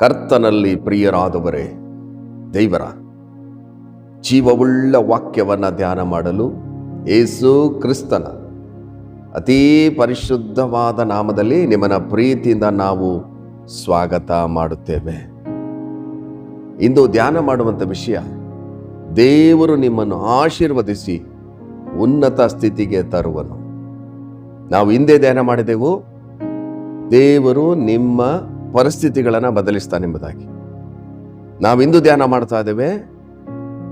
ಕರ್ತನಲ್ಲಿ ಪ್ರಿಯರಾದವರೇ, ದೇವರ ಜೀವವುಳ್ಳ ವಾಕ್ಯವನ್ನು ಧ್ಯಾನ ಮಾಡಲು ಯೇಸು ಕ್ರಿಸ್ತನ ಅತೀ ಪರಿಶುದ್ಧವಾದ ನಾಮದಲ್ಲಿ ನಿಮ್ಮನ್ನ ಪ್ರೀತಿಯಿಂದ ನಾವು ಸ್ವಾಗತ ಮಾಡುತ್ತೇವೆ. ಇಂದು ಧ್ಯಾನ ಮಾಡುವಂಥ ವಿಷಯ, ದೇವರು ನಿಮ್ಮನ್ನು ಆಶೀರ್ವದಿಸಿ ಉನ್ನತ ಸ್ಥಿತಿಗೆ ತರುವನು. ನಾವು ಹಿಂದೆ ಧ್ಯಾನ ಮಾಡಿದೆವು, ದೇವರು ನಿಮ್ಮ ಪರಿಸ್ಥಿತಿಗಳನ್ನು ಬದಲಿಸ್ತಾನೆಂಬುದಾಗಿ. ನಾವಿಂದು ಧ್ಯಾನ ಮಾಡ್ತಾ ಇದ್ದೇವೆ,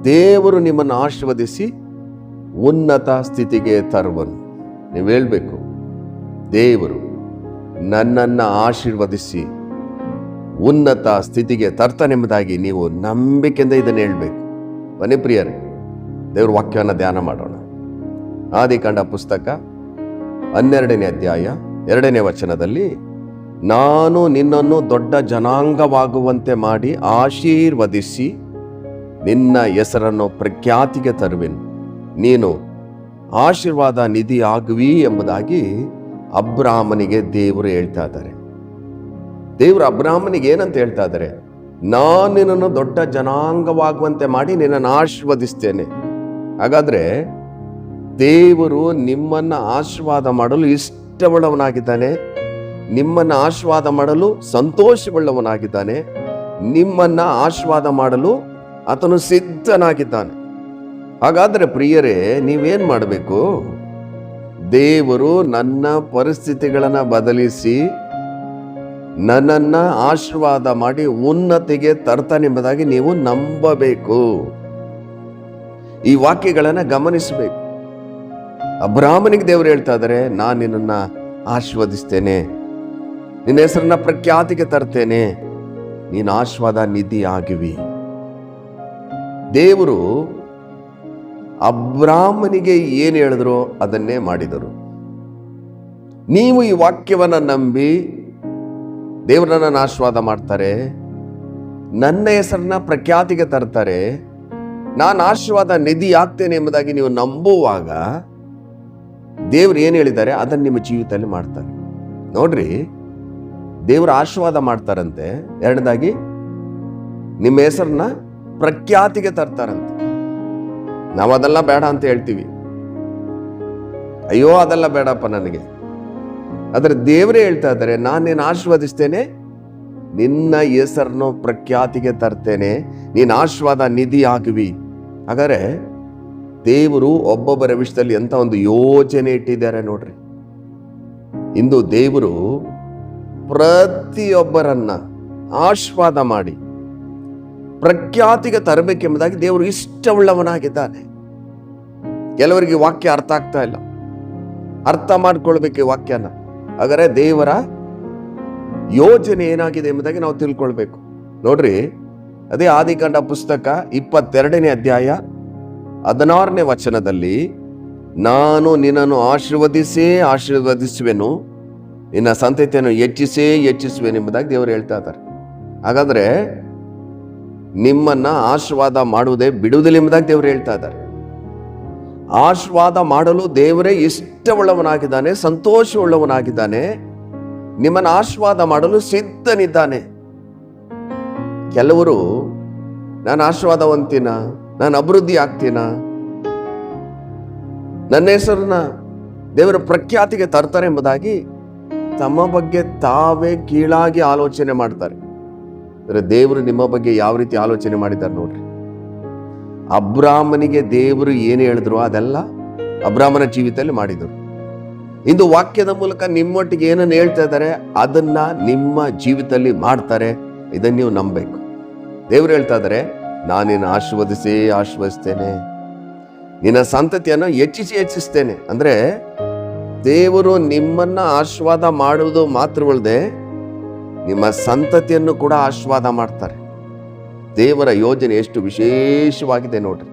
ದೇವರು ನಿಮ್ಮನ್ನು ಆಶೀರ್ವದಿಸಿ ಉನ್ನತ ಸ್ಥಿತಿಗೆ ತರುವನು. ನೀವು ಹೇಳ್ಬೇಕು, ದೇವರು ನನ್ನನ್ನು ಆಶೀರ್ವದಿಸಿ ಉನ್ನತ ಸ್ಥಿತಿಗೆ ತರ್ತಾನೆಂಬುದಾಗಿ ನೀವು ನಂಬಿಕೆಯಿಂದ ಇದನ್ನು ಹೇಳ್ಬೇಕು. ಬನ್ನಿ ಪ್ರಿಯರೇ, ದೇವ್ರ ವಾಕ್ಯವನ್ನು ಧ್ಯಾನ ಮಾಡೋಣ. ಆದಿಕಾಂಡ ಪುಸ್ತಕ 12ನೇ ಅಧ್ಯಾಯ 2ನೇ ವಚನದಲ್ಲಿ, ನಾನು ನಿನ್ನನ್ನು ದೊಡ್ಡ ಜನಾಂಗವಾಗುವಂತೆ ಮಾಡಿ ಆಶೀರ್ವದಿಸಿ ನಿನ್ನ ಹೆಸರನ್ನು ಪ್ರಖ್ಯಾತಿಗೆ ತರುವೆನು, ನೀನು ಆಶೀರ್ವಾದ ನಿಧಿ ಆಗುವಿ ಎಂಬುದಾಗಿ ಅಬ್ರಾಮನಿಗೆ ದೇವರು ಹೇಳ್ತಾ ಇದ್ದಾರೆ. ದೇವರು ಅಬ್ರಾಮನಿಗೆ ಏನಂತ ಹೇಳ್ತಾ ಇದ್ದಾರೆ? ನಾನು ನಿನ್ನನ್ನು ದೊಡ್ಡ ಜನಾಂಗವಾಗುವಂತೆ ಮಾಡಿ ನಿನ್ನನ್ನು ಆಶೀರ್ವದಿಸ್ತೇನೆ. ಹಾಗಾದ್ರೆ ದೇವರು ನಿಮ್ಮನ್ನು ಆಶೀರ್ವಾದ ಮಾಡಲು ಇಷ್ಟವುಳ್ಳವನಾಗಿದ್ದಾನೆ, ನಿಮ್ಮನ್ನು ಆಶೀರ್ವಾದ ಮಾಡಲು ಸಂತೋಷವುಳ್ಳವನಾಗಿದ್ದಾನೆ, ನಿಮ್ಮನ್ನು ಆಶೀರ್ವಾದ ಮಾಡಲು ಆತನು ಸಿದ್ಧನಾಗಿದ್ದಾನೆ. ಹಾಗಾದರೆ ಪ್ರಿಯರೇ, ನೀವೇನು ಮಾಡಬೇಕು? ದೇವರು ನನ್ನ ಪರಿಸ್ಥಿತಿಗಳನ್ನು ಬದಲಿಸಿ ನನ್ನನ್ನು ಆಶೀರ್ವಾದ ಮಾಡಿ ಉನ್ನತಿಗೆ ತರ್ತಾನೆಂಬುದಾಗಿ ನೀವು ನಂಬಬೇಕು. ಈ ವಾಕ್ಯಗಳನ್ನು ಗಮನಿಸಬೇಕು. ಅಬ್ರಾಮನಿಗೆ ದೇವರು ಹೇಳ್ತಾ ಇದ್ದಾರೆ, ನಾನು ನಿನ್ನನ್ನು ಆಶೀರ್ವದಿಸ್ತೇನೆ, ನಿನ್ನ ಹೆಸರನ್ನ ಪ್ರಖ್ಯಾತಿಗೆ ತರ್ತೇನೆ, ನೀನು ಆಶೀರ್ವಾದ ನಿಧಿ ಆಗಿವಿ. ದೇವರು ಅಬ್ರಾಮನಿಗೆ ಏನು ಹೇಳಿದ್ರು ಅದನ್ನೇ ಮಾಡಿದರು. ನೀವು ಈ ವಾಕ್ಯವನ್ನು ನಂಬಿ ದೇವರು ನನ್ನನ್ನು ಆಶೀರ್ವಾದ ಮಾಡ್ತಾರೆ, ನನ್ನ ಹೆಸರನ್ನ ಪ್ರಖ್ಯಾತಿಗೆ ತರ್ತಾರೆ, ನಾನು ಆಶೀರ್ವಾದ ನಿಧಿ ಆಗ್ತೇನೆ ಎಂಬುದಾಗಿ ನೀವು ನಂಬುವಾಗ ದೇವರು ಏನು ಹೇಳಿದ್ದಾರೆ ಅದನ್ನು ನಿಮ್ಮ ಜೀವಿತದಲ್ಲಿ ಮಾಡ್ತಾರೆ. ನೋಡ್ರಿ, ದೇವರು ಆಶೀರ್ವಾದ ಮಾಡ್ತಾರಂತೆ. ಎರಡನೇದಾಗಿ ನಿಮ್ಮ ಹೆಸರನ್ನ ಪ್ರಖ್ಯಾತಿಗೆ ತರ್ತಾರಂತೆ. ನಾವು ಅದೆಲ್ಲ ಬೇಡ ಅಂತ ಹೇಳ್ತೀವಿ, ಅಯ್ಯೋ ಅದೆಲ್ಲ ಬೇಡಪ್ಪ ನನಗೆ. ಆದರೆ ದೇವರೇ ಹೇಳ್ತಾ ಇದ್ದಾರೆ, ನಾನು ನಿನ್ನ ಆಶೀರ್ವದಿಸ್ತೇನೆ, ನಿನ್ನ ಹೆಸರನ್ನು ಪ್ರಖ್ಯಾತಿಗೆ ತರ್ತೇನೆ, ನೀನು ಆಶೀರ್ವಾದ ನಿಧಿ ಆಗುವಿ. ಹಾಗಾದ್ರೆ ದೇವರು ಒಬ್ಬೊಬ್ಬರ ವಿಷಯದಲ್ಲಿ ಎಂತ ಒಂದು ಯೋಜನೆ ಇಟ್ಟಿದ್ದಾರೆ ನೋಡ್ರಿ. ಇಂದು ದೇವರು ಪ್ರತಿಯೊಬ್ಬರನ್ನ ಆಶೀರ್ವಾದ ಮಾಡಿ ಪ್ರಖ್ಯಾತಿಗೆ ತರಬೇಕೆಂಬುದಾಗಿ ದೇವರು ಇಷ್ಟವುಳ್ಳವನಾಗಿದ್ದಾನೆ. ಕೆಲವರಿಗೆ ವಾಕ್ಯ ಅರ್ಥ ಆಗ್ತಾ ಇಲ್ಲ, ಅರ್ಥ ಮಾಡ್ಕೊಳ್ಬೇಕು ವಾಕ್ಯನ. ಹಾಗಾದ್ರೆ ದೇವರ ಯೋಜನೆ ಏನಾಗಿದೆ ಎಂಬುದಾಗಿ ನಾವು ತಿಳ್ಕೊಳ್ಬೇಕು. ನೋಡ್ರಿ, ಅದೇ ಆದಿಕಾಂಡ ಪುಸ್ತಕ 22ನೇ ಅಧ್ಯಾಯ 16ನೇ ವಚನದಲ್ಲಿ, ನಾನು ನಿನ್ನನ್ನು ಆಶೀರ್ವದಿಸುವೆನು, ನಿನ್ನ ಸಂತತಿಯನ್ನು ಹೆಚ್ಚಿಸುವೆನು ಎಂಬುದಾಗಿ ದೇವರು ಹೇಳ್ತಾ ಇದ್ದಾರೆ. ಹಾಗಾದ್ರೆ ನಿಮ್ಮನ್ನ ಆಶೀರ್ವಾದ ಮಾಡುವುದೇ ಬಿಡುವುದಿಲ್ಲ ಎಂಬುದಾಗಿ ದೇವರು ಹೇಳ್ತಾ ಇದ್ದಾರೆ. ಆಶೀರ್ವಾದ ಮಾಡಲು ದೇವರೇ ಇಷ್ಟವುಳ್ಳವನಾಗಿದ್ದಾನೆ, ಸಂತೋಷವುಳ್ಳವನಾಗಿದ್ದಾನೆ, ನಿಮ್ಮನ್ನು ಆಶೀರ್ವಾದ ಮಾಡಲು ಸಿದ್ಧನಿದ್ದಾನೆ. ಕೆಲವರು ನಾನು ಆಶೀರ್ವಾದ ಹೊಂದ್ತೀನ, ನಾನು ಅಭಿವೃದ್ಧಿ ಆಗ್ತೀನ, ನನ್ನ ಹೆಸರನ್ನ ದೇವರ ಪ್ರಖ್ಯಾತಿಗೆ ತರ್ತಾರೆ ಎಂಬುದಾಗಿ ತಮ್ಮ ಬಗ್ಗೆ ತಾವೇ ಕೀಳಾಗಿ ಆಲೋಚನೆ ಮಾಡ್ತಾರೆ. ಅಂದರೆ ದೇವರು ನಿಮ್ಮ ಬಗ್ಗೆ ಯಾವ ರೀತಿ ಆಲೋಚನೆ ಮಾಡಿದ್ದಾರೆ ನೋಡ್ರಿ. ಅಬ್ರಾಮನಿಗೆ ದೇವರು ಏನು ಹೇಳಿದ್ರು ಅದೆಲ್ಲ ಅಬ್ರಾಮನ ಜೀವಿತದಲ್ಲಿ ಮಾಡಿದರು. ಇಂದು ವಾಕ್ಯದ ಮೂಲಕ ನಿಮ್ಮೊಟ್ಟಿಗೆ ಏನನ್ನು ಹೇಳ್ತಾ ಇದ್ದಾರೆ ಅದನ್ನ ನಿಮ್ಮ ಜೀವಿತದಲ್ಲಿ ಮಾಡ್ತಾರೆ. ಇದನ್ನು ನೀವು ನಂಬಬೇಕು. ದೇವರು ಹೇಳ್ತಾ ಇದ್ದಾರೆ, ನಾನು ನಿನ್ನ ಆಶೀರ್ವದಿಸ್ತೇನೆ, ನಿನ್ನ ಸಂತತಿಯನ್ನು ಹೆಚ್ಚಿಸ್ತೇನೆ. ಅಂದ್ರೆ ದೇವರು ನಿಮ್ಮನ್ನ ಆಶೀರ್ವಾದ ಮಾಡುವುದು ಮಾತ್ರವಲ್ಲದೆ ನಿಮ್ಮ ಸಂತತಿಯನ್ನು ಕೂಡ ಆಶೀರ್ವಾದ ಮಾಡ್ತಾರೆ. ದೇವರ ಯೋಜನೆ ಎಷ್ಟು ವಿಶೇಷವಾಗಿದೆ ನೋಡ್ರಿ.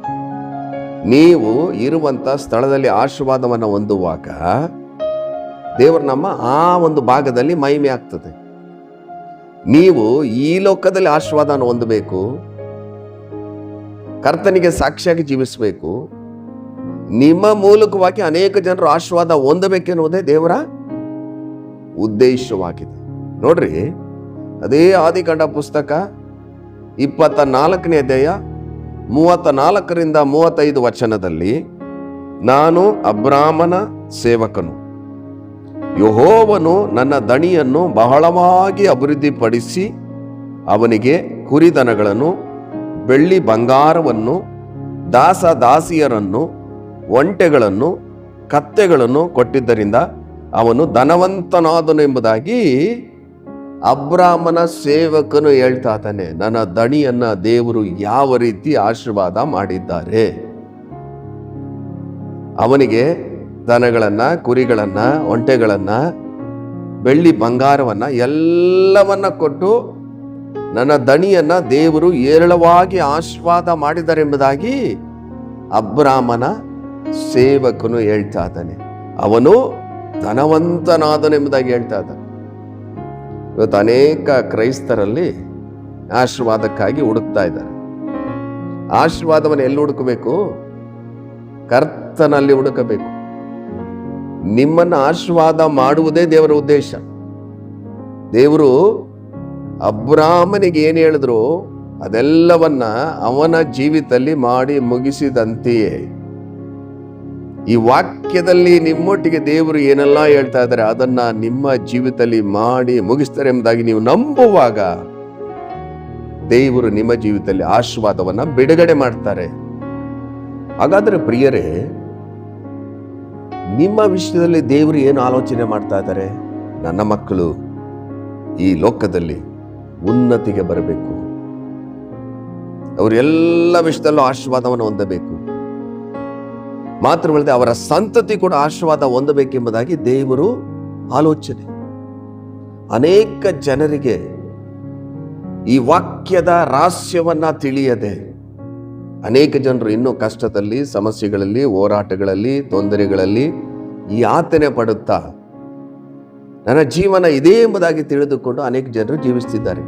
ನೀವು ಇರುವಂತ ಸ್ಥಳದಲ್ಲಿ ಆಶೀರ್ವಾದವನ್ನು ಹೊಂದುವಾಗ ದೇವರು ನಮ್ಮ ಆ ಒಂದು ಭಾಗದಲ್ಲಿ ಮಹಿಮೆ ಆಗ್ತದೆ. ನೀವು ಈ ಲೋಕದಲ್ಲಿ ಆಶೀರ್ವಾದವನ್ನು ಹೊಂದಬೇಕು, ಕರ್ತನಿಗೆ ಸಾಕ್ಷಿಯಾಗಿ ಜೀವಿಸಬೇಕು, ನಿಮ್ಮ ಮೂಲಕವಾಗಿ ಅನೇಕ ಜನರು ಆಶೀರ್ವಾದ ಹೊಂದಬೇಕೆನ್ನುವುದೇ ದೇವರ ಉದ್ದೇಶವಾಗಿದೆ. ನೋಡ್ರಿ, ಅದೇ ಆದಿಕಾಂಡ ಪುಸ್ತಕ 24ನೇ ಅಧ್ಯಾಯ 34ರಿಂದ 35 ವಚನದಲ್ಲಿ, ನಾನು ಅಬ್ರಾಮನ ಸೇವಕನು, ಯೆಹೋವನು ನನ್ನ ದಣಿಯನ್ನು ಬಹಳವಾಗಿ ಅಭಿವೃದ್ಧಿಪಡಿಸಿ ಅವನಿಗೆ ಕುರಿದನಗಳನ್ನು, ಬೆಳ್ಳಿ ಬಂಗಾರವನ್ನು, ದಾಸ ದಾಸಿಯರನ್ನು, ಒಂಟೆಗಳನ್ನು, ಕತ್ತೆಗಳನ್ನು ಕೊಟ್ಟಿದ್ದರಿಂದ ಅವನು ಧನವಂತನಾದನು ಎಂಬುದಾಗಿ ಅಬ್ರಾಮನ ಸೇವಕನು ಹೇಳ್ತಾ ಇದ್ದಾನೆ. ನನ್ನ ದಣಿಯನ್ನ ದೇವರು ಯಾವ ರೀತಿ ಆಶೀರ್ವಾದ ಮಾಡಿದ್ದಾರೆ. ಅವನಿಗೆ ದನಗಳನ್ನ, ಕುರಿಗಳನ್ನ, ಒಂಟೆಗಳನ್ನ, ಬೆಳ್ಳಿ ಬಂಗಾರವನ್ನ ಎಲ್ಲವನ್ನ ಕೊಟ್ಟು ನನ್ನ ದಣಿಯನ್ನ ದೇವರು ಏರಳವಾಗಿ ಆಶೀರ್ವಾದ ಮಾಡಿದ್ದಾರೆ ಎಂಬುದಾಗಿ ಅಬ್ರಾಮನ ಸೇವಕನು ಹೇಳ್ತಾ ಇದ್ದಾನೆ. ಅವನು ಧನವಂತನಾದನೆಂಬುದಾಗಿ ಹೇಳ್ತಾ ಇದ್ದಾನೆ. ಇವತ್ತು ಅನೇಕ ಕ್ರೈಸ್ತರಲ್ಲಿ ಆಶೀರ್ವಾದಕ್ಕಾಗಿ ಹುಡುಕ್ತಾ ಇದ್ದಾರೆ. ಆಶೀರ್ವಾದವನ್ನು ಎಲ್ಲಿ ಹುಡುಕಬೇಕು? ಕರ್ತನಲ್ಲಿ ಹುಡುಕಬೇಕು. ನಿಮ್ಮನ್ನು ಆಶೀರ್ವಾದ ಮಾಡುವುದೇ ದೇವರ ಉದ್ದೇಶ. ದೇವರು ಅಬ್ರಾಮನಿಗೆ ಏನು ಹೇಳಿದ್ರು ಅದೆಲ್ಲವನ್ನ ಅವನ ಜೀವಿತದಲ್ಲಿ ಮಾಡಿ ಮುಗಿಸಿದಂತೆಯೇ ಈ ವಾಕ್ಯದಲ್ಲಿ ನಿಮ್ಮೊಟ್ಟಿಗೆ ದೇವರು ಏನೆಲ್ಲ ಹೇಳ್ತಾ ಇದ್ದಾರೆ ಅದನ್ನ ನಿಮ್ಮ ಜೀವಿತದಲ್ಲಿ ಮಾಡಿ ಮುಗಿಸ್ತಾರೆ ಎಂಬುದಾಗಿ ನೀವು ನಂಬುವಾಗ ದೇವರು ನಿಮ್ಮ ಜೀವಿತದಲ್ಲಿ ಆಶೀರ್ವಾದವನ್ನ ಬಿಡುಗಡೆ ಮಾಡ್ತಾರೆ. ಹಾಗಾದ್ರೆ ಪ್ರಿಯರೇ, ನಿಮ್ಮ ವಿಷಯದಲ್ಲಿ ದೇವರು ಏನು ಆಲೋಚನೆ ಮಾಡ್ತಾ ಇದ್ದಾರೆ? ನನ್ನ ಮಕ್ಕಳು ಈ ಲೋಕದಲ್ಲಿ ಉನ್ನತಿಗೆ ಬರಬೇಕು, ಅವರೆಲ್ಲ ವಿಷಯದಲ್ಲೂ ಆಶೀರ್ವಾದವನ್ನು ಹೊಂದಬೇಕು, ಮಾತ್ರವಲ್ಲದೆ ಅವರ ಸಂತತಿ ಕೂಡ ಆಶೀರ್ವಾದ ಹೊಂದಬೇಕೆಂಬುದಾಗಿ ದೇವರು ಆಲೋಚನೆ. ಅನೇಕ ಜನರಿಗೆ ಈ ವಾಕ್ಯದ ರಹಸ್ಯವನ್ನ ತಿಳಿಯದೆ ಅನೇಕ ಜನರು ಇನ್ನೂ ಕಷ್ಟದಲ್ಲಿ, ಸಮಸ್ಯೆಗಳಲ್ಲಿ, ಹೋರಾಟಗಳಲ್ಲಿ, ತೊಂದರೆಗಳಲ್ಲಿ ಯಾತನೆ ಪಡುತ್ತಾ ನನ್ನ ಜೀವನ ಇದೇ ಎಂಬುದಾಗಿ ತಿಳಿದುಕೊಂಡು ಅನೇಕ ಜನರು ಜೀವಿಸ್ತಿದ್ದಾರೆ.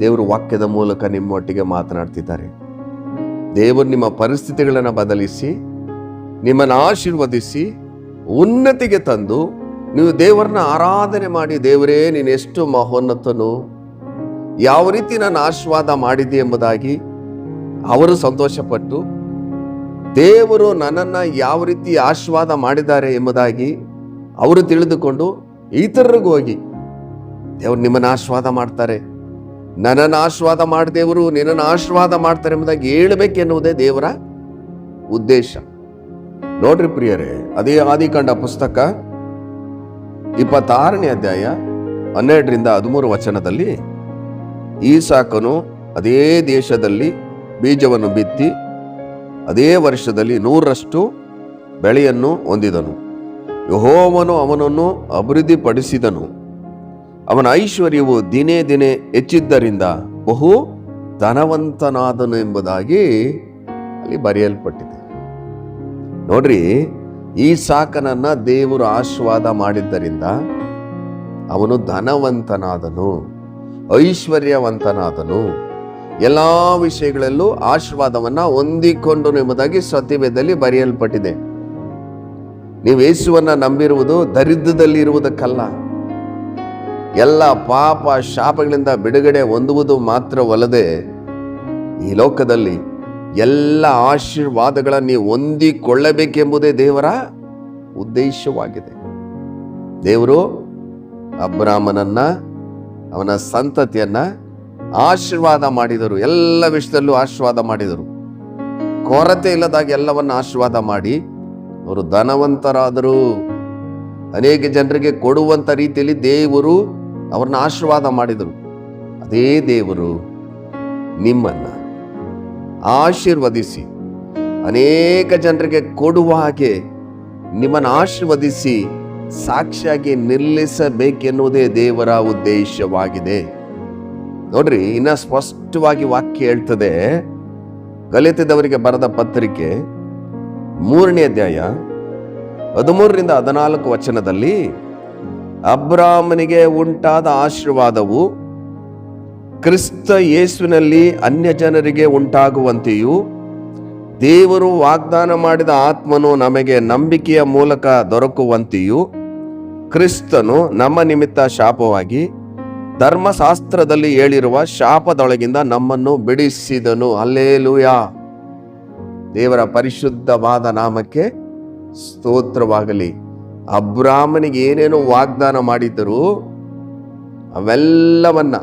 ದೇವರು ವಾಕ್ಯದ ಮೂಲಕ ನಿಮ್ಮೊಟ್ಟಿಗೆ ಮಾತನಾಡ್ತಿದ್ದಾರೆ. ದೇವರು ನಿಮ್ಮ ಪರಿಸ್ಥಿತಿಗಳನ್ನು ಬದಲಿಸಿ ನಿಮ್ಮನ್ನು ಆಶೀರ್ವದಿಸಿ ಉನ್ನತಿಗೆ ತಂದು ನೀವು ದೇವರನ್ನ ಆರಾಧನೆ ಮಾಡಿ, ದೇವರೇ ನೀನು ಎಷ್ಟು ಮಹೋನ್ನತನು, ಯಾವ ರೀತಿ ನಾನು ಆಶೀರ್ವಾದ ಮಾಡಿದೆ ಎಂಬುದಾಗಿ ಅವರು ಸಂತೋಷಪಟ್ಟು ದೇವರು ನನ್ನನ್ನು ಯಾವ ರೀತಿ ಆಶೀರ್ವಾದ ಮಾಡಿದ್ದಾರೆ ಎಂಬುದಾಗಿ ಅವರು ತಿಳಿದುಕೊಂಡು ಇತರರಿಗೂ ಹೋಗಿ ದೇವರು ನಿಮ್ಮನ್ನು ಆಶೀರ್ವಾದ ಮಾಡ್ತಾರೆ, ನನ್ನನ್ನು ಆಶೀರ್ವಾದ ಮಾಡಿ ದೇವರು ನಿನ್ನನ್ನು ಆಶೀರ್ವಾದ ಮಾಡ್ತಾರೆ ಎಂಬುದಾಗಿ ಹೇಳಬೇಕೆನ್ನುವುದೇ ದೇವರ ಉದ್ದೇಶ. ನೋಡ್ರಿ ಪ್ರಿಯರೇ, ಅದೇ ಆದಿಕಾಂಡ ಪುಸ್ತಕ 26ನೇ ಅಧ್ಯಾಯ 12ರಿಂದ 13 ವಚನದಲ್ಲಿ, ಈಸಾಕನು ಅದೇ ದೇಶದಲ್ಲಿ ಬೀಜವನ್ನು ಬಿತ್ತಿ ಅದೇ ವರ್ಷದಲ್ಲಿ 100ರಷ್ಟು ಬೆಳೆಯನ್ನು ಹೊಂದಿದನು. ಯೆಹೋವನು ಅವನನ್ನು ಅಭಿವೃದ್ಧಿಪಡಿಸಿದನು. ಅವನ ಐಶ್ವರ್ಯವು ದಿನೇ ದಿನೇ ಹೆಚ್ಚಿದ್ದರಿಂದ ಬಹು ಧನವಂತನಾದನು ಎಂಬುದಾಗಿ ಅಲ್ಲಿ ಬರೆಯಲ್ಪಟ್ಟಿದೆ. ನೋಡ್ರಿ, ಈ ಸಾಕನನ್ನ ದೇವರು ಆಶೀರ್ವಾದ ಮಾಡಿದ್ದರಿಂದ ಅವನು ಧನವಂತನಾದನು, ಐಶ್ವರ್ಯವಂತನಾದನು, ಎಲ್ಲಾ ವಿಷಯಗಳಲ್ಲೂ ಆಶೀರ್ವಾದವನ್ನ ಹೊಂದಿಕೊಂಡನು ಎಂಬುದಾಗಿ ಸತ್ಯವೇದದಲ್ಲಿ ಬರೆಯಲ್ಪಟ್ಟಿದೆ. ನೀವು ಯೇಸುವನ್ನ ನಂಬಿರುವುದು ದರಿದ್ರದಲ್ಲಿ ಇರುವುದಕ್ಕಲ್ಲ, ಎಲ್ಲ ಪಾಪ ಶಾಪಗಳಿಂದ ಬಿಡುಗಡೆ ಹೊಂದುವುದು ಮಾತ್ರವಲ್ಲದೆ ಈ ಲೋಕದಲ್ಲಿ ಎಲ್ಲ ಆಶೀರ್ವಾದಗಳನ್ನು ನೀವು ಹೊಂದಿಕೊಳ್ಳಬೇಕೆಂಬುದೇ ದೇವರ ಉದ್ದೇಶವಾಗಿದೆ. ದೇವರು ಅಬ್ರಾಮನನ್ನ, ಅವನ ಸಂತತಿಯನ್ನ ಆಶೀರ್ವಾದ ಮಾಡಿದರು. ಎಲ್ಲ ವಿಷಯದಲ್ಲೂ ಆಶೀರ್ವಾದ ಮಾಡಿದರು. ಕೊರತೆ ಇಲ್ಲದಾಗಿ ಎಲ್ಲವನ್ನ ಆಶೀರ್ವಾದ ಮಾಡಿ ಅವರು ಧನವಂತರಾದರು. ಅನೇಕ ಜನರಿಗೆ ಕೊಡುವಂತ ರೀತಿಯಲ್ಲಿ ದೇವರು ಅವ್ರನ್ನ ಆಶೀರ್ವಾದ ಮಾಡಿದರು. ಅದೇ ದೇವರು ನಿಮ್ಮನ್ನ ಆಶೀರ್ವದಿಸಿ ಅನೇಕ ಜನರಿಗೆ ಕೊಡುವ ಹಾಗೆ ನಿಮ್ಮನ್ನು ಆಶೀರ್ವದಿಸಿ ಸಾಕ್ಷಿಯಾಗಿ ನಿಲ್ಲಿಸಬೇಕೆನ್ನುವುದೇ ದೇವರ ಉದ್ದೇಶವಾಗಿದೆ. ನೋಡ್ರಿ, ಇನ್ನ ಸ್ಪಷ್ಟವಾಗಿ ವಾಕ್ಯ ಹೇಳ್ತದೆ. ಗಲಾತ್ಯದವರಿಗೆ ಬರೆದ ಪತ್ರಿಕೆ 3ನೇ ಅಧ್ಯಾಯ 13ರಿಂದ 14 ವಚನದಲ್ಲಿ, ಅಬ್ರಾಮನಿಗೆ ಉಂಟಾದ ಆಶೀರ್ವಾದವು ಕ್ರಿಸ್ತ ಯೇಸುವಿನಲ್ಲಿ ಅನ್ಯ ಜನರಿಗೆ ಉಂಟಾಗುವಂತೆಯೂ ದೇವರು ವಾಗ್ದಾನ ಮಾಡಿದ ಆತ್ಮನು ನಮಗೆ ನಂಬಿಕೆಯ ಮೂಲಕ ದೊರಕುವಂತೆಯೂ ಕ್ರಿಸ್ತನು ನಮ್ಮ ನಿಮಿತ್ತ ಶಾಪವಾಗಿ ಧರ್ಮಶಾಸ್ತ್ರದಲ್ಲಿ ಹೇಳಿರುವ ಶಾಪದೊಳಗಿಂದ ನಮ್ಮನ್ನು ಬಿಡಿಸಿದನು. ಹಲ್ಲೆಲೂಯಾ. ದೇವರ ಪರಿಶುದ್ಧವಾದ ನಾಮಕ್ಕೆ ಸ್ತೋತ್ರವಾಗಲಿ. ಅಬ್ರಾಮನಿಗೆ ಏನೇನೋ ವಾಗ್ದಾನ ಮಾಡಿದ್ದರು, ಅವೆಲ್ಲವನ್ನ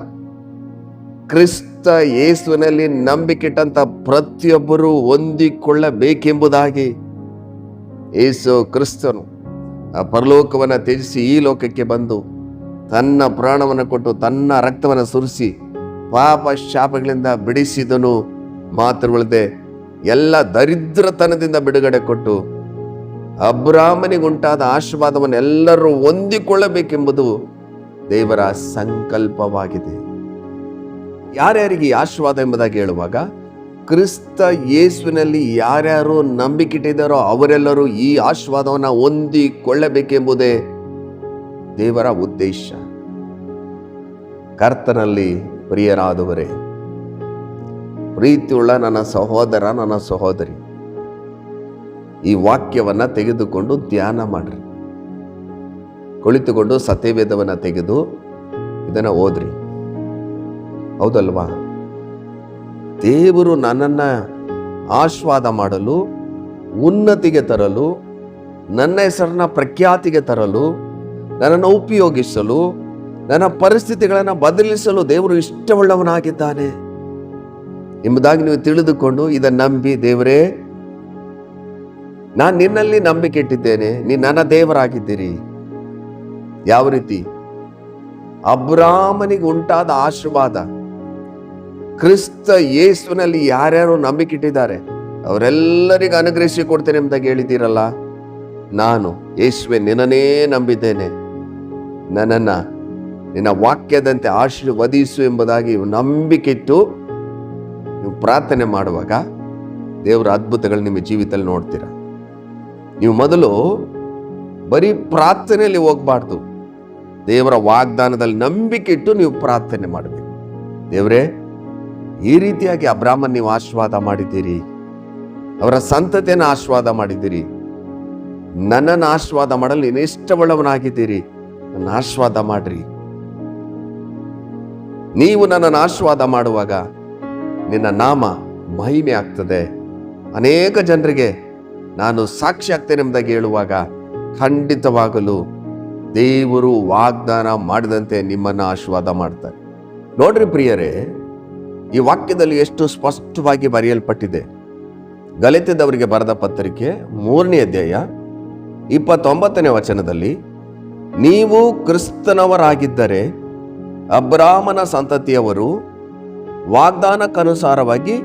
ಕ್ರಿಸ್ತ ಯೇಸುವಿನಲ್ಲಿ ನಂಬಿಕೆಟ್ಟಂತ ಪ್ರತಿಯೊಬ್ಬರು ಹೊಂದಿಕೊಳ್ಳಬೇಕೆಂಬುದಾಗಿ ಯೇಸು ಕ್ರಿಸ್ತನು ಆ ಪರಲೋಕವನ್ನು ತ್ಯಜಿಸಿ ಈ ಲೋಕಕ್ಕೆ ಬಂದು ತನ್ನ ಪ್ರಾಣವನ್ನು ಕೊಟ್ಟು ತನ್ನ ರಕ್ತವನ್ನು ಸುರಿಸಿ ಪಾಪ ಶಾಪಗಳಿಂದ ಬಿಡಿಸಿದನು. ಮಾತ್ರವಲ್ಲದೆ ಎಲ್ಲ ದರಿದ್ರತನದಿಂದ ಬಿಡುಗಡೆ ಕೊಟ್ಟು ಅಬ್ರಾಮನಿಗುಂಟಾದ ಆಶೀರ್ವಾದವನ್ನು ಎಲ್ಲರೂ ಹೊಂದಿಕೊಳ್ಳಬೇಕೆಂಬುದು ದೇವರ ಸಂಕಲ್ಪವಾಗಿದೆ. ಯಾರ್ಯಾರಿಗೆ ಈ ಆಶೀರ್ವಾದ ಎಂಬುದಾಗಿ ಹೇಳುವಾಗ, ಕ್ರಿಸ್ತ ಯೇಸುವಿನಲ್ಲಿ ಯಾರ್ಯಾರು ನಂಬಿಕೆಟ್ಟಿದ್ದಾರೋ ಅವರೆಲ್ಲರೂ ಈ ಆಶೀರ್ವಾದವನ್ನು ಹೊಂದಿಕೊಳ್ಳಬೇಕೆಂಬುದೇ ದೇವರ ಉದ್ದೇಶ. ಕರ್ತನಲ್ಲಿ ಪ್ರಿಯರಾದವರೇ, ಪ್ರೀತಿಯುಳ್ಳ ನನ್ನ ಸಹೋದರ, ನನ್ನ ಸಹೋದರಿ, ಈ ವಾಕ್ಯವನ್ನ ತೆಗೆದುಕೊಂಡು ಧ್ಯಾನ ಮಾಡ್ರಿ. ಕುಳಿತುಕೊಂಡು ಸತ್ಯವೇದವನ್ನ ತೆಗೆದು ಇದನ್ನ ಓದ್ರಿ. ಹೌದಲ್ವಾ? ದೇವರು ನನ್ನನ್ನ ಆಶೀರ್ವಾದ ಮಾಡಲು, ಉನ್ನತಿಗೆ ತರಲು, ನನ್ನ ಹೆಸರನ್ನ ಪ್ರಖ್ಯಾತಿಗೆ ತರಲು, ನನ್ನನ್ನು ಉಪಯೋಗಿಸಲು, ನನ್ನ ಪರಿಸ್ಥಿತಿಗಳನ್ನು ಬದಲಿಸಲು ದೇವರು ಇಷ್ಟವುಳ್ಳವನಾಗಿದ್ದಾನೆ ಎಂಬುದಾಗಿ ನೀವು ತಿಳಿದುಕೊಂಡು ಇದನ್ನು ನಂಬಿ, ದೇವರೇ ನಾನು ನಿನ್ನಲ್ಲಿ ನಂಬಿಕೆ ಇಟ್ಟಿದ್ದೇನೆ, ನೀನು ನನ್ನ ದೇವರಾಗಿದ್ದೀರಿ. ಯಾವ ರೀತಿ ಅಬ್ರಾಮನಿಗೆ ಉಂಟಾದ ಆಶೀರ್ವಾದ ಕ್ರಿಸ್ತ ಯೇಸುವಿನಲ್ಲಿ ಯಾರ್ಯಾರು ನಂಬಿಕೆ ಇಟ್ಟಿದ್ದಾರೆ ಅವರೆಲ್ಲರಿಗೂ ಅನುಗ್ರಹಿಸಿ ಕೊಡ್ತೇನೆ ಎಂಬುದಾಗಿ ಹೇಳಿದ್ದೀರಲ್ಲ, ನಾನು ಯೇಸುವೆ ನಿನ್ನನ್ನೇ ನಂಬಿದ್ದೇನೆ, ನನ್ನನ್ನು ನಿನ್ನ ವಾಕ್ಯದಂತೆ ಆಶೀರ್ವದಿಸು ಎಂಬುದಾಗಿ ನಂಬಿಕೆ ಇಟ್ಟು ನೀವು ಪ್ರಾರ್ಥನೆ ಮಾಡುವಾಗ ದೇವರ ಅದ್ಭುತಗಳು ನಿಮ್ಮ ಜೀವಿತದಲ್ಲಿ ನೋಡ್ತೀರ. ನೀವು ಮೊದಲು ಬರೀ ಪ್ರಾರ್ಥನೆಯಲ್ಲಿ ಹೋಗ್ಬಾರ್ದು, ದೇವರ ವಾಗ್ದಾನದಲ್ಲಿ ನಂಬಿಕೆ ಇಟ್ಟು ನೀವು ಪ್ರಾರ್ಥನೆ ಮಾಡಬೇಕು. ದೇವರೇ, ಈ ರೀತಿಯಾಗಿ ಅಬ್ರಾಮನ್ ನೀವು ಆಶೀರ್ವಾದ ಮಾಡಿದ್ದೀರಿ, ಅವರ ಸಂತತಿಯನ್ನು ಆಶೀರ್ವಾದ ಮಾಡಿದ್ದೀರಿ, ನನ್ನನ್ನು ಆಶೀರ್ವಾದ ಮಾಡಲು ನೀನು ಇಷ್ಟವುಳ್ಳವನಾಗಿದ್ದೀರಿ, ನನ್ನ ಆಶೀರ್ವಾದ ಮಾಡ್ರಿ. ನೀವು ನನ್ನನ್ನು ಆಶೀರ್ವಾದ ಮಾಡುವಾಗ ನಿನ್ನ ನಾಮ ಮಹಿಮೆ ಆಗ್ತದೆ. ಅನೇಕ ಜನರಿಗೆ ನಾನು ಸಾಕ್ಷಿ ಆಗ್ತೇನೆ ಎಂಬುದಾಗಿ ಹೇಳುವಾಗ ಖಂಡಿತವಾಗಲು ದೇವರು ವಾಗ್ದಾನ ಮಾಡಿದಂತೆ ನಿಮ್ಮನ್ನು ಆಶೀರ್ವಾದ ಮಾಡ್ತಾರೆ. ನೋಡ್ರಿ ಪ್ರಿಯರೇ, ಈ ವಾಕ್ಯದಲ್ಲಿ ಎಷ್ಟು ಸ್ಪಷ್ಟವಾಗಿ ಬರೆಯಲ್ಪಟ್ಟಿದೆ. ಗಲಾತ್ಯದವರಿಗೆ ಬರೆದ ಪತ್ರಿಕೆ 3ನೇ ಅಧ್ಯಾಯ 29ನೇ ವಚನದಲ್ಲಿ, ನೀವು ಕ್ರಿಸ್ತನವರಾಗಿದ್ದರೆ ಅಬ್ರಾಮನ ಸಂತತಿಯವರು, ವಾಗ್ದಾನಕ್ಕನುಸಾರವಾಗಿ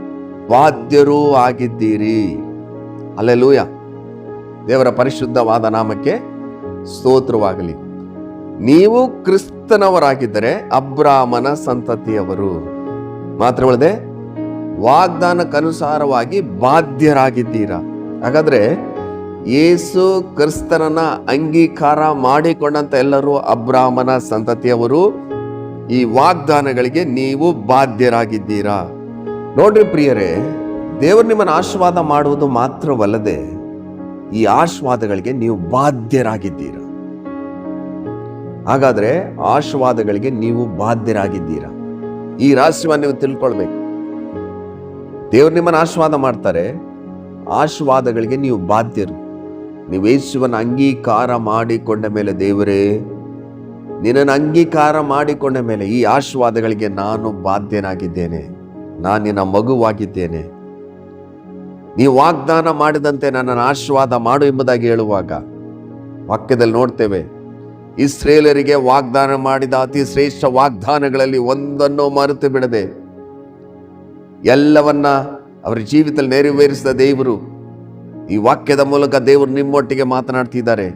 ಬಾಧ್ಯರೂ ಆಗಿದ್ದೀರಿ. ಹಲ್ಲೆಲೂಯಾ. ದೇವರ ಪರಿಶುದ್ಧವಾದ ನಾಮಕ್ಕೆ ಸ್ತೋತ್ರವಾಗಲಿ. ನೀವು ಕ್ರಿಸ್ತನವರಾಗಿದ್ದರೆ ಅಬ್ರಾಮನ ಸಂತತಿಯವರು, ಮಾತ್ರವಲ್ಲದೆ ವಾಗ್ದಾನಕ್ಕನುಸಾರವಾಗಿ ಬಾಧ್ಯರಾಗಿದ್ದೀರಾ. ಹಾಗಾದ್ರೆ ಯೇಸು ಕ್ರಿಸ್ತನನ್ನ ಅಂಗೀಕಾರ ಮಾಡಿಕೊಂಡಂತ ಎಲ್ಲರೂ ಅಬ್ರಾಮನ ಸಂತತಿಯವರು. ಈ ವಾಗ್ದಾನಗಳಿಗೆ ನೀವು ಬಾಧ್ಯರಾಗಿದ್ದೀರಾ. ನೋಡ್ರಿ ಪ್ರಿಯರೇ, ದೇವರು ನಿಮ್ಮನ್ನು ಆಶೀರ್ವಾದ ಮಾಡುವುದು ಮಾತ್ರವಲ್ಲದೆ ಈ ಆಶೀರ್ವಾದಗಳಿಗೆ ನೀವು ಬಾಧ್ಯರಾಗಿದ್ದೀರಾ. ಹಾಗಾದ್ರೆ ಆಶೀರ್ವಾದಗಳಿಗೆ ನೀವು ಬಾಧ್ಯರಾಗಿದ್ದೀರಾ. ಈ ರಹಸ್ಯವನ್ನು ನೀವು ತಿಳ್ಕೊಳ್ಬೇಕು. ದೇವರು ನಿಮ್ಮನ್ನು ಆಶೀರ್ವಾದ ಮಾಡ್ತಾರೆ, ಆಶೀರ್ವಾದಗಳಿಗೆ ನೀವು ಬಾಧ್ಯರು. ನೀವು ಯೇಸುವನ್ನು ಅಂಗೀಕಾರ ಮಾಡಿಕೊಂಡ ಮೇಲೆ, ದೇವರೇ ನಿನ್ನನ್ನು ಅಂಗೀಕಾರ ಮಾಡಿಕೊಂಡ ಮೇಲೆ ಈ ಆಶೀರ್ವಾದಗಳಿಗೆ ನಾನು ಬಾಧ್ಯನಾಗಿದ್ದೇನೆ, ನಾನು ನಿನ್ನ ಮಗುವಾಗಿದ್ದೇನೆ, ನೀವು ವಾಗ್ದಾನ ಮಾಡಿದಂತೆ ನನ್ನನ್ನು ಆಶೀರ್ವಾದ ಮಾಡು ಎಂಬುದಾಗಿ ಹೇಳುವಾಗ ವಾಕ್ಯದಲ್ಲಿ ನೋಡ್ತೇವೆ, ಇಸ್ರೇಲರಿಗೆ ವಾಗ್ದಾನ ಮಾಡಿದ ಅತಿ ಶ್ರೇಷ್ಠ ವಾಗ್ದಾನಗಳಲ್ಲಿ ಒಂದನ್ನು ಮರೆತು ಬಿಡದೆ ಎಲ್ಲವನ್ನ ಅವರ ಜೀವಿತದಲ್ಲಿ ನೆರವೇರಿಸಿದ ದೇವರು. ಈ ವಾಕ್ಯದ ಮೂಲಕ ದೇವರು ನಿಮ್ಮೊಟ್ಟಿಗೆ ಮಾತನಾಡ್ತಿದ್ದಾರೆ.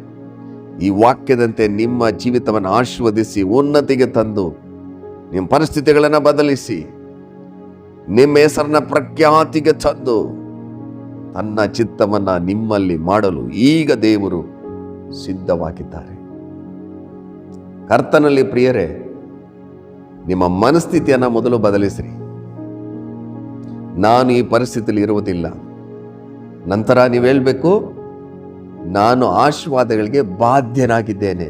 ಈ ವಾಕ್ಯದಂತೆ ನಿಮ್ಮ ಜೀವಿತವನ್ನು ಆಶೀರ್ವದಿಸಿ ಉನ್ನತಿಗೆ ತಂದು ನಿಮ್ಮ ಪರಿಸ್ಥಿತಿಗಳನ್ನು ಬದಲಿಸಿ ನಿಮ್ಮ ಹೆಸರನ್ನ ಪ್ರಖ್ಯಾತಿಗೆ ತಂದು ತನ್ನ ಚಿತ್ತವನ್ನ ನಿಮ್ಮಲ್ಲಿ ಮಾಡಲು ಈಗ ದೇವರು ಸಿದ್ಧವಾಗಿದ್ದಾರೆ. ಕರ್ತನಲ್ಲಿ ಪ್ರಿಯರೇ, ನಿಮ್ಮ ಮನಸ್ಥಿತಿಯನ್ನು ಮೊದಲು ಬದಲಿಸಿರಿ. ನಾನು ಈ ಪರಿಸ್ಥಿತಿಯಲ್ಲಿ ಇರುವುದಿಲ್ಲ. ನಂತರ ನೀವು ಹೇಳಬೇಕು, ನಾನು ಆಶೀರ್ವಾದಗಳಿಗೆ ಬಾಧ್ಯನಾಗಿದ್ದೇನೆ.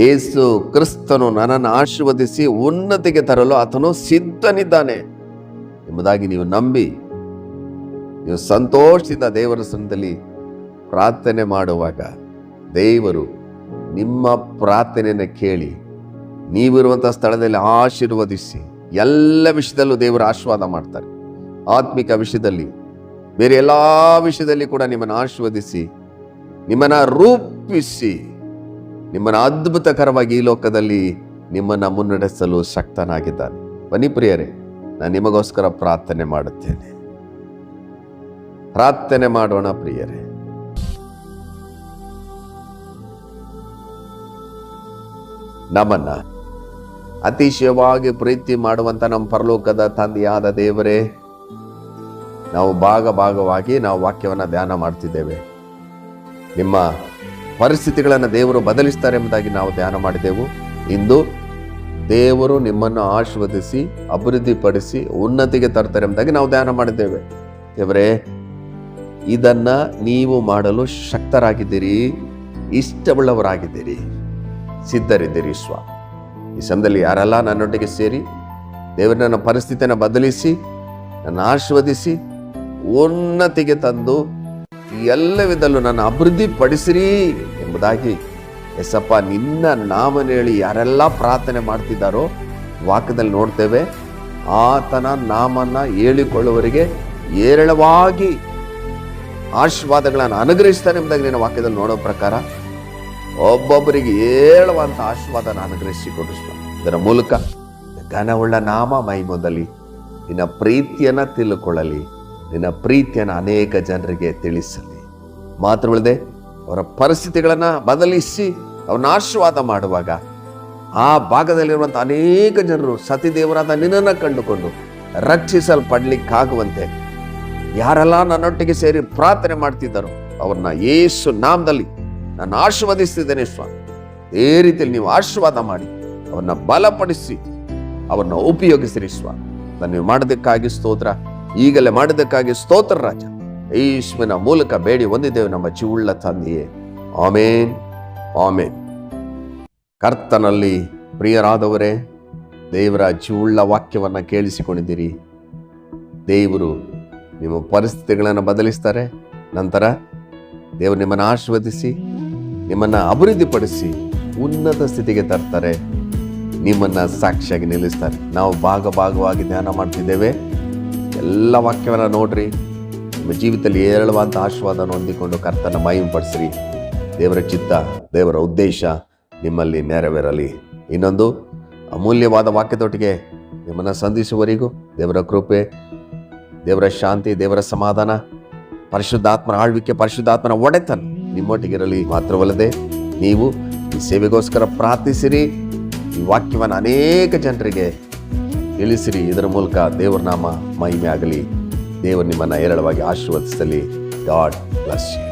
ಯೇಸು ಕ್ರಿಸ್ತನು ನನ್ನನ್ನು ಆಶೀರ್ವದಿಸಿ ಉನ್ನತಿಗೆ ತರಲು ಆತನು ಸಿದ್ಧನಿದ್ದಾನೆ ಎಂಬುದಾಗಿ ನೀವು ನಂಬಿ, ನೀವು ಸಂತೋಷದಿಂದ ದೇವರ ಸನ್ನಿಧಿಯಲ್ಲಿ ಪ್ರಾರ್ಥನೆ ಮಾಡುವಾಗ ದೇವರು ನಿಮ್ಮ ಪ್ರಾರ್ಥನೆಯನ್ನು ಕೇಳಿ ನೀವಿರುವಂಥ ಸ್ಥಳದಲ್ಲಿ ಆಶೀರ್ವದಿಸಿ ಎಲ್ಲ ವಿಷಯದಲ್ಲೂ ದೇವರು ಆಶೀರ್ವಾದ ಮಾಡ್ತಾರೆ. ಆತ್ಮಿಕ ವಿಷಯದಲ್ಲಿ, ಬೇರೆ ಎಲ್ಲ ವಿಷಯದಲ್ಲಿ ಕೂಡ ನಿಮ್ಮನ್ನು ಆಶೀರ್ವದಿಸಿ, ನಿಮ್ಮನ್ನು ರೂಪಿಸಿ, ನಿಮ್ಮನ್ನು ಅದ್ಭುತಕರವಾಗಿ ಈ ಲೋಕದಲ್ಲಿ ನಿಮ್ಮನ್ನು ಮುನ್ನಡೆಸಲು ಶಕ್ತನಾಗಿದ್ದಾನೆ. ಬನ್ನಿ ಪ್ರಿಯರೇ, ನಾನು ನಿಮಗೋಸ್ಕರ ಪ್ರಾರ್ಥನೆ ಮಾಡುತ್ತೇನೆ. ಪ್ರಾರ್ಥನೆ ಮಾಡೋಣ ಪ್ರಿಯರೇ. ನಮ್ಮನ್ನ ಅತಿಶಯವಾಗಿ ಪ್ರೀತಿ ಮಾಡುವಂತ ನಮ್ಮ ಪರಲೋಕದ ತಂದೆಯಾದ ದೇವರೇ, ನಾವು ಭಾಗವಾಗಿ ನಾವು ವಾಕ್ಯವನ್ನು ಧ್ಯಾನ ಮಾಡ್ತಿದ್ದೇವೆ. ನಿಮ್ಮ ಪರಿಸ್ಥಿತಿಗಳನ್ನು ದೇವರು ಬದಲಿಸ್ತಾರೆ ಎಂಬುದಾಗಿ ನಾವು ಧ್ಯಾನ ಮಾಡಿದೆವು. ಇಂದು ದೇವರು ನಿಮ್ಮನ್ನು ಆಶೀರ್ವದಿಸಿ ಅಭಿವೃದ್ಧಿಪಡಿಸಿ ಉನ್ನತಿಗೆ ತರ್ತಾರೆ ಎಂಬುದಾಗಿ ನಾವು ಧ್ಯಾನ ಮಾಡಿದ್ದೇವೆ. ದೇವರೇ, ಇದನ್ನ ನೀವು ಮಾಡಲು ಶಕ್ತರಾಗಿದ್ದೀರಿ, ಇಷ್ಟವುಳ್ಳವರಾಗಿದ್ದೀರಿ, ಸಿದ್ಧರಿದ್ದೀರಿ ಸ್ವಾಮಿ. ಈ ಸಮಯದಲ್ಲಿ ಯಾರೆಲ್ಲ ನನ್ನೊಟ್ಟಿಗೆ ಸೇರಿ ದೇವರು ನನ್ನ ಪರಿಸ್ಥಿತಿಯನ್ನು ಬದಲಿಸಿ ನನ್ನ ಆಶೀರ್ವದಿಸಿ ಉನ್ನತಿಗೆ ತಂದು ಎಲ್ಲ ವಿಧದಲ್ಲೂ ನನ್ನ ಅಭಿವೃದ್ಧಿ ಪಡಿಸಿರಿ ಎಂಬುದಾಗಿ ಎಸಪ್ಪ ನಿನ್ನ ನಾಮನ ಹೇಳಿ ಯಾರೆಲ್ಲ ಪ್ರಾರ್ಥನೆ ಮಾಡ್ತಿದ್ದಾರೋ ವಾಕ್ಯದಲ್ಲಿ ನೋಡ್ತೇವೆ. ಆತನ ನಾಮನ್ನ ಹೇಳಿಕೊಳ್ಳುವವರಿಗೆ ಏರಳವಾಗಿ ಆಶೀರ್ವಾದಗಳನ್ನು ಅನುಗ್ರಹಿಸ್ತಾನೆ ಎಂಬುದಾಗಿ ನಿನ್ನ ವಾಕ್ಯದಲ್ಲಿ ನೋಡೋ ಪ್ರಕಾರ ಒಬ್ಬೊಬ್ಬರಿಗೆ ಹೇಳುವಂಥ ಆಶೀರ್ವಾದನ ಅನುಗ್ರಹಿಸಿಕೊಡು ಸ್ವಾಮಿ. ಇದರ ಮೂಲಕ ಘನವುಳ್ಳ ನಾಮ ಮಹಿಮದಲ್ಲಿ ನಿನ್ನ ಪ್ರೀತಿಯನ್ನು ತಿಳ್ಕೊಳ್ಳಲಿ, ನಿನ್ನ ಪ್ರೀತಿಯನ್ನು ಅನೇಕ ಜನರಿಗೆ ತಿಳಿಸಲಿ. ಮಾತ್ರವಲ್ಲದೆ ಅವರ ಪರಿಸ್ಥಿತಿಗಳನ್ನು ಬದಲಿಸಿ ಅವನ್ನ ಆಶೀರ್ವಾದ ಮಾಡುವಾಗ ಆ ಭಾಗದಲ್ಲಿರುವಂಥ ಅನೇಕ ಜನರು ಸತಿದೇವರಾದ ನಿನ್ನನ್ನು ಕಂಡುಕೊಂಡು ರಕ್ಷಿಸಲ್ಪಡ್ಲಿಕ್ಕಾಗುವಂತೆ ಯಾರೆಲ್ಲ ನನ್ನೊಟ್ಟಿಗೆ ಸೇರಿ ಪ್ರಾರ್ಥನೆ ಮಾಡ್ತಿದ್ದಾರೋ ಅವ್ರನ್ನ ಯೇಸು ನಾಮದಲ್ಲಿ ನಾನು ಆಶೀರ್ವದಿಸ್ತಿದ್ದೇನೆ ಸ್ವಾಮಿ. ಈ ರೀತಿಯಲ್ಲಿ ನೀವು ಆಶೀರ್ವಾದ ಮಾಡಿ ಅವ್ರನ್ನ ಬಲಪಡಿಸಿ ಅವ್ರನ್ನ ಉಪಯೋಗಿಸಿರಿ ಸ್ವಾಮಿ. ನೀವು ಮಾಡೋದಕ್ಕಾಗಿ ಸ್ತೋತ್ರ, ಈಗಲೇ ಮಾಡೋದಕ್ಕಾಗಿ ಸ್ತೋತ್ರ ರಾಜ. ಯೇಸುವಿನ ಮೂಲಕ ಬೇಡಿ ಹೊಂದಿದ್ದೇವೆ ನಮ್ಮ ಜೀವುಳ್ಳ ತಂದೆಯೇ, ಆಮೇನ್ ಆಮೇನ್. ಕರ್ತನಲ್ಲಿ ಪ್ರಿಯರಾದವರೇ, ದೇವರ ಜೀವುಳ್ಳ ವಾಕ್ಯವನ್ನು ಕೇಳಿಸಿಕೊಂಡಿದ್ದೀರಿ. ದೇವರು ನಿಮ್ಮ ಪರಿಸ್ಥಿತಿಗಳನ್ನು ಬದಲಿಸ್ತಾರೆ. ನಂತರ ದೇವರು ನಿಮ್ಮನ್ನು ಆಶೀರ್ವದಿಸಿ ನಿಮ್ಮನ್ನು ಅಭಿವೃದ್ಧಿಪಡಿಸಿ ಉನ್ನತ ಸ್ಥಿತಿಗೆ ತರ್ತಾರೆ, ನಿಮ್ಮನ್ನು ಸಾಕ್ಷಿಯಾಗಿ ನಿಲ್ಲಿಸ್ತಾರೆ. ನಾವು ಭಾಗವಾಗಿ ಧ್ಯಾನ ಮಾಡ್ತಿದ್ದೇವೆ. ಎಲ್ಲ ವಾಕ್ಯವನ್ನು ನೋಡ್ರಿ, ನಿಮ್ಮ ಜೀವಿತದಲ್ಲಿ ಏರಳವಾದ ಆಶೀರ್ವಾದವನ್ನು ಹೊಂದಿಕೊಂಡು ಕರ್ತನ ಮಹಿಮೆಪಡಿಸ್ರಿ. ದೇವರ ಚಿತ್ತ, ದೇವರ ಉದ್ದೇಶ ನಿಮ್ಮಲ್ಲಿ ನೆರವೇರಲಿ. ಇನ್ನೊಂದು ಅಮೂಲ್ಯವಾದ ವಾಕ್ಯದೊಟ್ಟಿಗೆ ನಿಮ್ಮನ್ನು ಸಂಧಿಸುವವರೆಗೂ ದೇವರ ಕೃಪೆ, ದೇವರ ಶಾಂತಿ, ದೇವರ ಸಮಾಧಾನ, ಪರಿಶುದ್ಧಾತ್ಮನ ಆಳ್ವಿಕೆ, ಪರಿಶುದ್ಧಾತ್ಮನ ಒಡೆತನ ನಿಮ್ಮೊಟ್ಟಿಗಿರಲಿ. ಮಾತ್ರವಲ್ಲದೆ ನೀವು ಈ ಸೇವೆಗೋಸ್ಕರ ಪ್ರಾರ್ಥಿಸಿರಿ, ಈ ವಾಕ್ಯವನ್ನು ಅನೇಕ ಜನರಿಗೆ ತಿಳಿಸಿರಿ. ಇದರ ಮೂಲಕ ದೇವರ ನಾಮ ಮಹಿಮೆ ಆಗಲಿ. ದೇವರು ನಿಮ್ಮನ್ನು ಏರಳವಾಗಿ ಆಶೀರ್ವದಿಸಲಿ. God bless you.